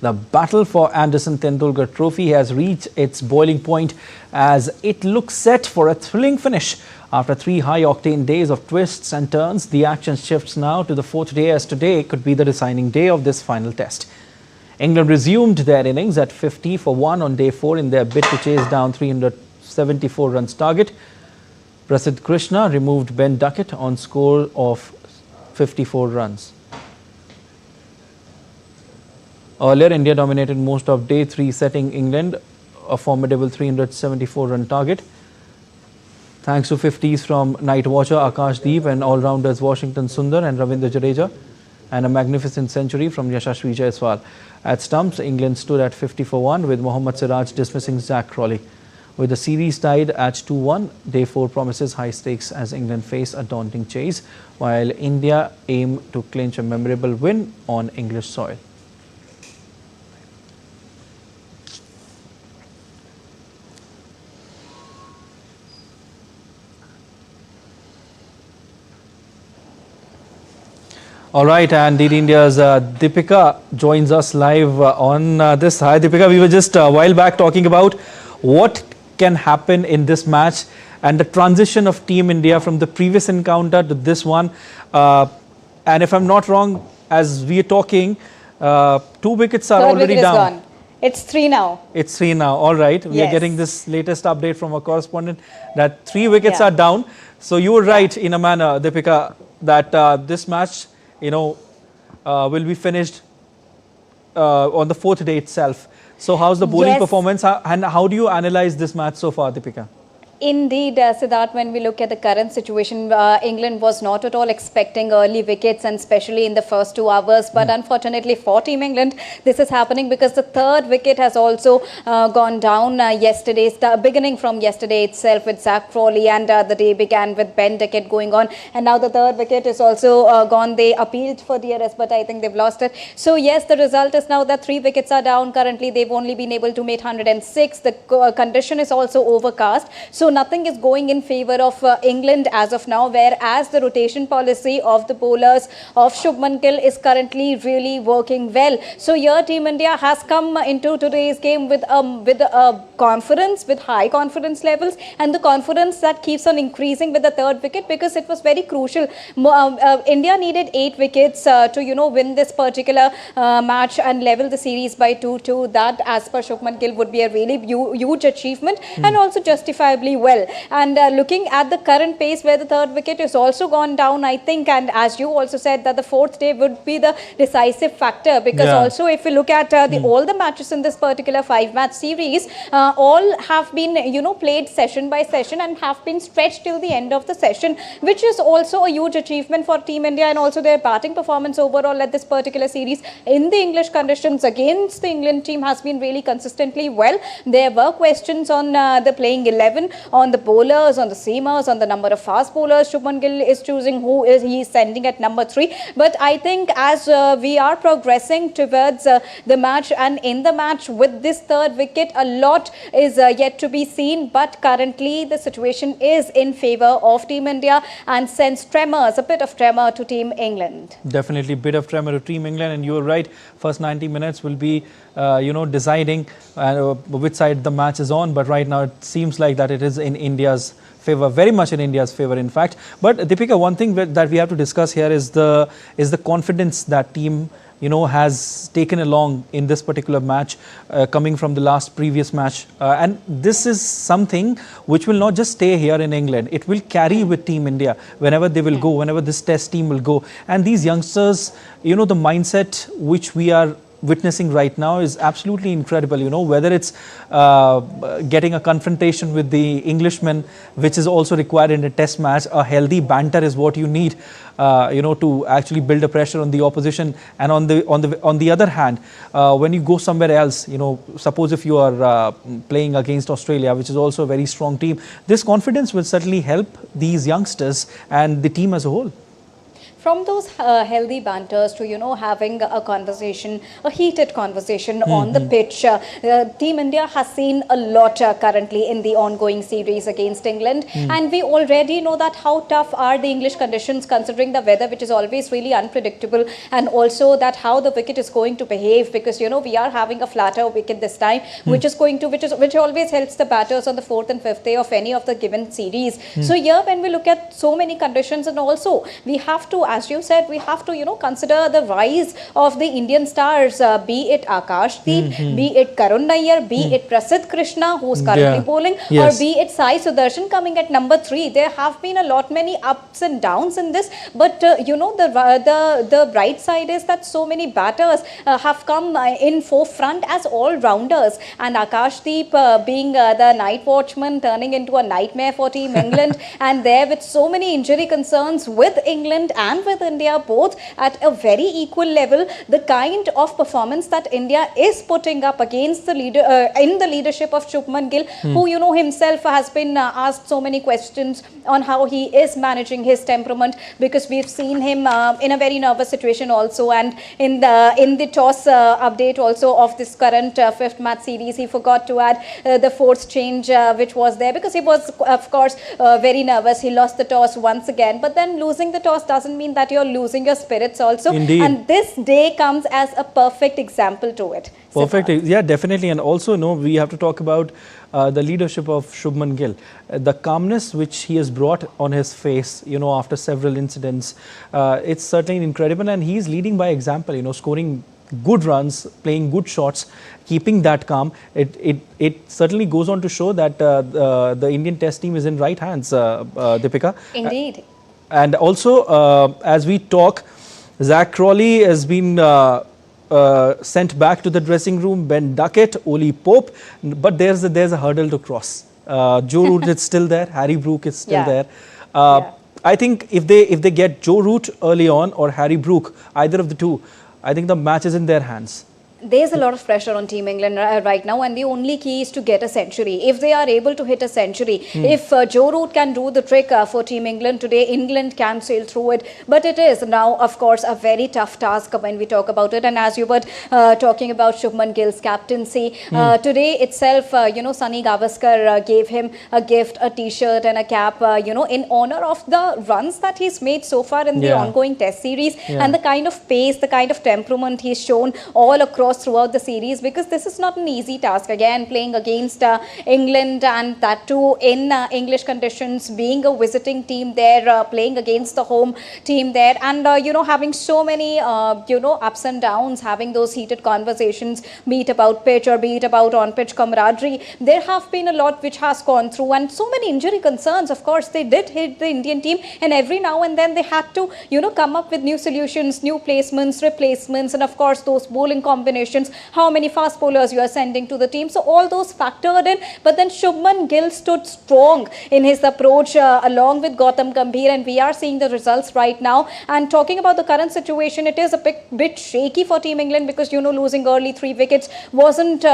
The battle for Anderson Tendulkar Trophy has reached its boiling point as it looks set for a thrilling finish. After 3 high-octane days of twists and turns, the action shifts now to the 4th day, as today could be the deciding day of this final test. England resumed their innings at 50 for 1 on day 4 in their bid to chase down 374 runs target. Prasidh Krishna removed Ben Duckett on score of 54 runs. Earlier, India dominated most of day 3, setting England a formidable 374-run target. Thanks to 50s from night watcher Akash Deep and all-rounders Washington Sundar and Ravindra Jadeja, and a magnificent century from Yashasvi Jaiswal. At stumps, England stood at 50 for 1 with Mohammad Siraj dismissing Zach Crawley. With the series tied at 2-1, day 4 promises high stakes as England face a daunting chase, while India aim to clinch a memorable win on English soil. All right, and Indeed India's Deepika joins us live on this. Hi Deepika, we were just a while back talking about what can happen in this match and the transition of Team India from the previous encounter to this one. And if I'm not wrong, as we are talking, 2 wickets are already down. Gone. It's 3 now. It's 3 now. All right. We are getting this latest update from our correspondent that 3 wickets are down. So you were right in a manner, Deepika, that this match, will be finished on the 4th day itself. So how's the bowling performance and how do you analyze this match so far, Deepika? Indeed, Siddharth, when we look at the current situation, England was not at all expecting early wickets, and especially in the first 2 hours. But unfortunately for Team England, this is happening because the 3rd wicket has also gone down yesterday, beginning from yesterday itself with Zach Crawley, and the day began with Ben Duckett going on. And now the 3rd wicket is also gone. They appealed for DRS, but I think they've lost it. So yes, the result is now that 3 wickets are down. Currently, they've only been able to make 106. The condition is also overcast. So nothing is going in favor of England as of now, whereas the rotation policy of the bowlers of Shubman Gill is currently really working well. So here Team India has come into today's game with confidence, with high confidence levels, and the confidence that keeps on increasing with the 3rd wicket, because it was very crucial. India needed 8 wickets to win this particular match and level the series by 2-2. That, as per Shubman Gill, would be a really huge achievement and also justifiably well. And looking at the current pace where the 3rd wicket is also gone down, I think, and as you also said, that the 4th day would be the decisive factor, because also if we look at all the matches in this particular 5-match series, all have been played session by session and have been stretched till the end of the session, which is also a huge achievement for Team India, and also their batting performance overall at this particular series in the English conditions against the England team has been really consistently well. There were questions on the playing 11, on the bowlers, on the seamers, on the number of fast bowlers Shubman Gill is choosing, who is he sending at number 3. But I think as we are progressing towards the match, and in the match with this 3rd wicket, a lot is yet to be seen. But currently the situation is in favor of Team India and sends a bit of tremor to Team England. Definitely a bit of tremor to Team England, and you were right. First 90 minutes will be deciding which side the match is on, but right now it seems like that it is in India's favor, very much in India's favor, in fact. But Deepika, one thing that we have to discuss here is the confidence that team has taken along in this particular match, coming from the previous match, and this is something which will not just stay here in England. It will carry with Team India whenever they will go, whenever this test team will go. And these youngsters, the mindset which we are witnessing right now is absolutely incredible. Whether it's getting a confrontation with the Englishman, which is also required in a test match, a healthy banter is what you need, to actually build a pressure on the opposition. And on the other hand, when you go somewhere else, suppose if you are playing against Australia, which is also a very strong team, this confidence will certainly help these youngsters and the team as a whole. From those healthy banters to, having a conversation, a heated conversation on the pitch, Team India has seen a lot currently in the ongoing series against England. And we already know that how tough are the English conditions considering the weather, which is always really unpredictable, and also that how the wicket is going to behave, because, we are having a flatter wicket this time, which always helps the batters on the 4th and 5th day of any of the given series. So here, when we look at so many conditions, and also we have to, as you said, we have to, consider the rise of the Indian stars, be it Akashdeep, be it Karun Nayyar, be it Prasidh Krishna, who's currently bowling, or be it Sai Sudarshan coming at number 3. There have been a lot many ups and downs in this, but the bright side is that so many batters have come in forefront as all-rounders, and Akashdeep being the night watchman turning into a nightmare for Team England, and there with so many injury concerns with England and with India both at a very equal level, the kind of performance that India is putting up against the leader in the leadership of Shubman Gill, who himself has been asked so many questions on how he is managing his temperament, because we've seen him in a very nervous situation also, and in the toss update also of this current 5th match series, he forgot to add the 4th change which was there, because he was of course very nervous. He lost the toss once again, but then losing the toss doesn't mean that you're losing your spirits also. Indeed. And this day comes as a perfect example to it. Perfect. Yeah, definitely. And also, we have to talk about the leadership of Shubman Gill. The calmness which he has brought on his face, after several incidents, it's certainly incredible. And he's leading by example, scoring good runs, playing good shots, keeping that calm. It certainly goes on to show that the Indian Test team is in right hands, Deepika. Indeed. And also, as we talk, Zach Crawley has been sent back to the dressing room, Ben Duckett, Oli Pope, but there's a hurdle to cross. Joe Root is still there, Harry Brook is still there. I think if they get Joe Root early on or Harry Brook, either of the two, I think the match is in their hands. There's a lot of pressure on Team England right now, and the only key is to get a century. If they are able to hit a century, if Joe Root can do the trick for Team England today, England can sail through it. But it is now, of course, a very tough task when we talk about it. And as you were talking about Shubman Gill's captaincy, today itself, Sunny Gavaskar gave him a gift, a T-shirt and a cap, in honor of the runs that he's made so far in the ongoing Test series, and the kind of pace, the kind of temperament he's shown all across throughout the series, because this is not an easy task. Again, playing against England, and that too in English conditions, being a visiting team there, playing against the home team there, and having so many ups and downs, having those heated conversations, be it about pitch or be it about on-pitch camaraderie. There have been a lot which has gone through, and so many injury concerns. Of course, they did hit the Indian team, and every now and then they had to come up with new solutions, new placements, replacements, and of course those bowling combinations, how many fast bowlers you are sending to the team. So all those factored in, but then Shubman Gill stood strong in his approach along with Gautam Gambhir, and we are seeing the results right now. And talking about the current situation, it is a bit shaky for Team England, because losing early 3 wickets wasn't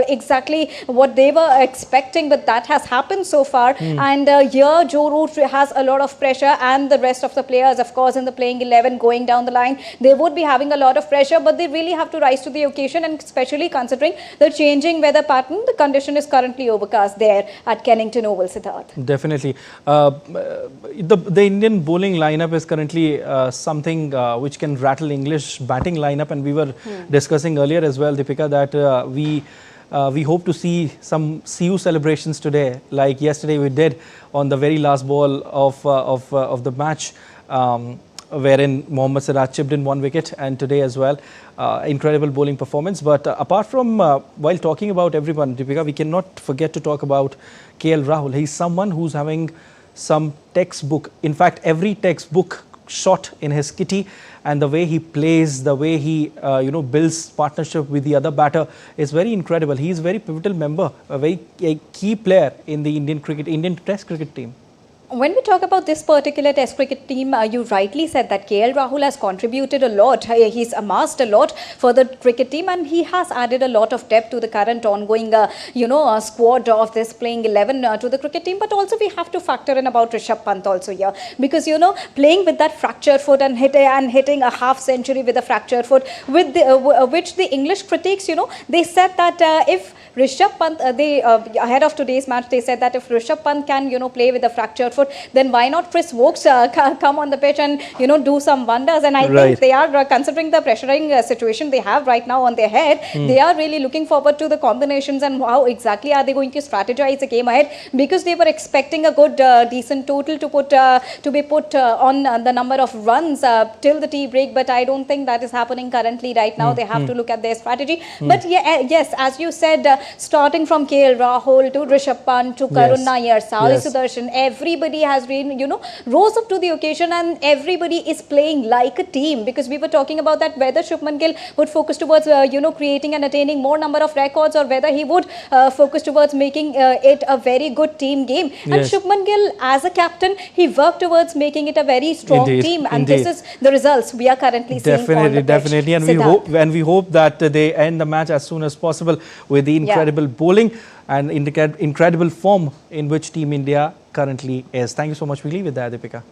exactly what they were expecting, but that has happened so far. And here Joe Root has a lot of pressure, and the rest of the players, of course, in the playing 11 going down the line, they would be having a lot of pressure, but they really have to rise to the occasion, and especially considering the changing weather pattern, the condition is currently overcast there at Kennington Oval, Siddharth. Definitely. The Indian bowling lineup is currently something which can rattle English batting lineup, and we were discussing earlier as well, Deepika, that we hope to see some CU celebrations today, like yesterday we did on the very last ball of the match, wherein Mohammad Siraj chipped in 1 wicket, and today as well. Incredible bowling performance. But apart from, while talking about everyone, Deepika, we cannot forget to talk about KL Rahul. He's someone who's having some textbook, in fact, every textbook shot in his kitty, and the way he plays, the way he builds partnership with the other batter is very incredible. He is a very pivotal member, a key player in the Indian Test cricket team. When we talk about this particular Test cricket team, you rightly said that KL Rahul has contributed a lot. He's amassed a lot for the cricket team, and he has added a lot of depth to the current ongoing, squad of this playing 11 to the cricket team. But also we have to factor in about Rishabh Pant also here, because playing with that fractured foot and hitting a half century with a fractured foot, with which the English critics, they said that if Rishabh Pant, ahead of today's match, they said that if Rishabh Pant can, play with a fractured foot, then why not Chris Wokes come on the pitch and, do some wonders? And I think they are, considering the pressuring situation they have right now on their head, they are really looking forward to the combinations and how exactly are they going to strategize the game ahead, because they were expecting a good, decent total to be put on the number of runs till the tea break. But I don't think that is happening currently right now. They have to look at their strategy. But yes, as you said, starting from KL Rahul to Rishabh Pant to Karun Nair, Sai Sudarshan, everybody has been, rose up to the occasion, and everybody is playing like a team, because we were talking about that whether Shubman Gill would focus towards, creating and attaining more number of records, or whether he would focus towards making it a very good team game. And Shubman Gill, as a captain, he worked towards making it a very strong team, and this is the results we are currently seeing on the pitch. Definitely, and we hope that they end the match as soon as possible with the incredible bowling and incredible form in which Team India currently is. Thank you so much. We leave with that, Deepika.